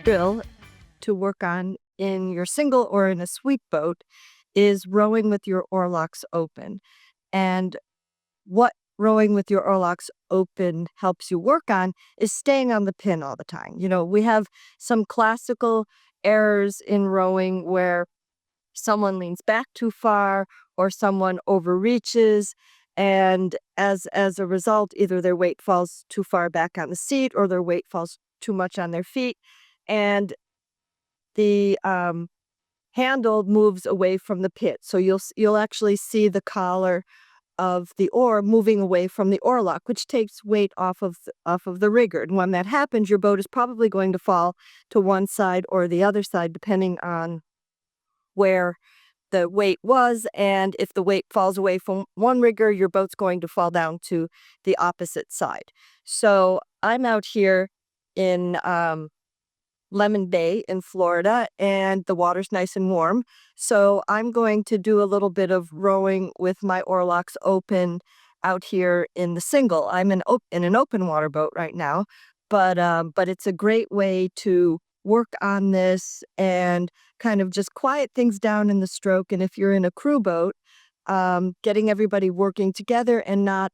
drill to work on in your single or in a sweep boat is rowing with your oarlocks open. And what rowing with your oarlocks open helps you work on is staying on the pin all the time. We have some classical errors in rowing where someone leans back too far or someone overreaches, and as a result, either their weight falls too far back on the seat or their weight falls too much on their feet, and the handle moves away from the pit. So you'll actually see the collar of the oar moving away from the oarlock, which takes weight off of the rigger. And when that happens, your boat is probably going to fall to one side or the other side, depending on where the weight was. And if the weight falls away from one rigger, your boat's going to fall down to the opposite side. So I'm out here in Lemon Bay in Florida, and the water's nice and warm. So I'm going to do a little bit of rowing with my oarlocks open out here in the single. I'm in an open water boat right now, but it's a great way to work on this and kind of just quiet things down in the stroke. And if you're in a crew boat, getting everybody working together and not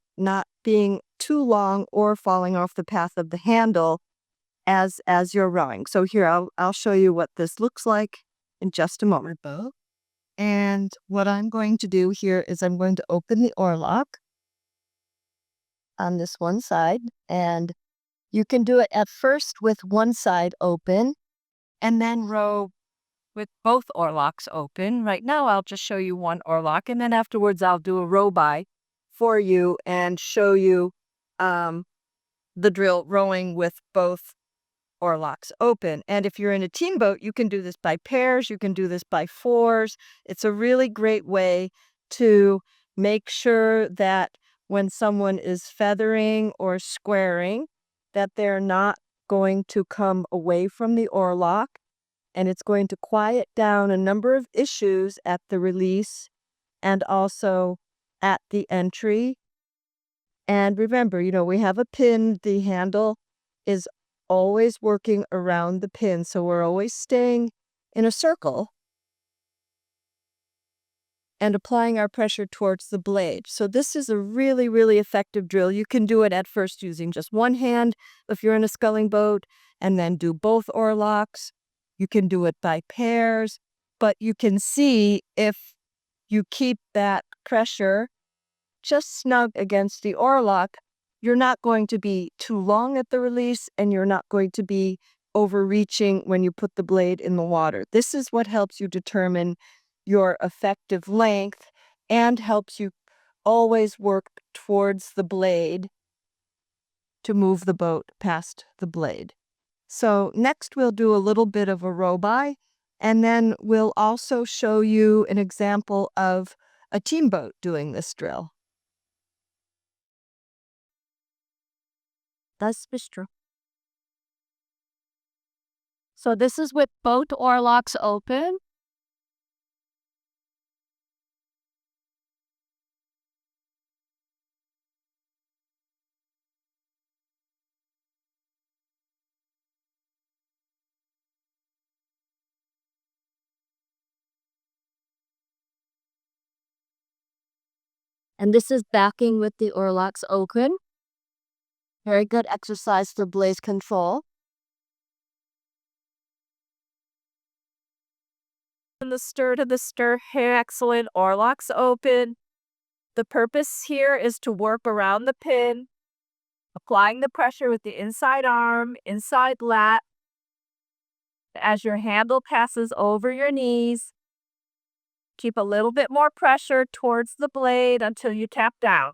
being too long or falling off the path of the handle as you're rowing. So here, I'll show you what this looks like in just a moment. And what I'm going to do here is I'm going to open the oarlock on this one side, and you can do it at first with one side open and then row with both oarlocks open. Right now, I'll just show you one oarlock, and then afterwards I'll do a row by for you and show you the drill rowing with both oarlocks open. And if you're in a team boat, you can do this by pairs, you can do this by fours. It's a really great way to make sure that when someone is feathering or squaring, that they're not going to come away from the oarlock, and it's going to quiet down a number of issues at the release and also at the entry. And remember, we have a pin. The handle is always working around the pin, so we're always staying in a circle and applying our pressure towards the blade. So this is a really, really effective drill. You can do it at first using just one hand if you're in a sculling boat, and then do both oarlocks. You can do it by pairs, but you can see if you keep that pressure just snug against the oarlock, you're not going to be too long at the release, and you're not going to be overreaching when you put the blade in the water. This is what helps you determine your effective length and helps you always work towards the blade to move the boat past the blade. So next we'll do a little bit of a row by, and then we'll also show you an example of a team boat doing this drill. That's true. So this is with both oarlocks open. And this is backing with the oarlocks open. Very good exercise for blade control. From the stir to the stir, excellent. Oarlocks open. The purpose here is to work around the pin, applying the pressure with the inside arm, inside lat, as your handle passes over your knees. Keep a little bit more pressure towards the blade until you tap down.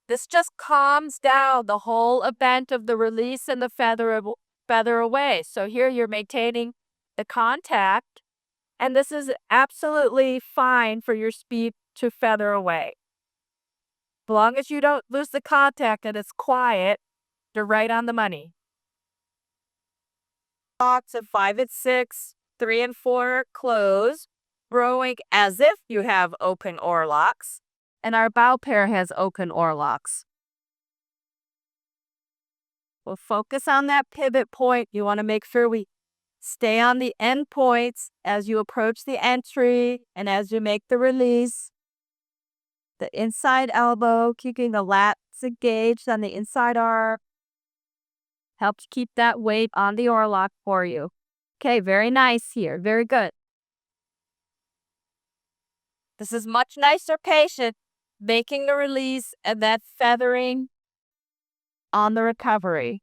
This just calms down the whole event of the release and the feather away. So here you're maintaining the contact, and this is absolutely fine for your speed to feather away. As long as you don't lose the contact and it's quiet, you're right on the money. Box of 5 and 6, 3 and 4 close. rowing as if you have open oarlocks, and our bow pair has open oarlocks. We'll focus on that pivot point. You want to make sure we stay on the end points as you approach the entry and as you make the release. The inside elbow, keeping the lats engaged on the inside arm, helps keep that weight on the oarlock for you. Okay, very nice here. Very good. This is much nicer patient, making the release and that feathering on the recovery.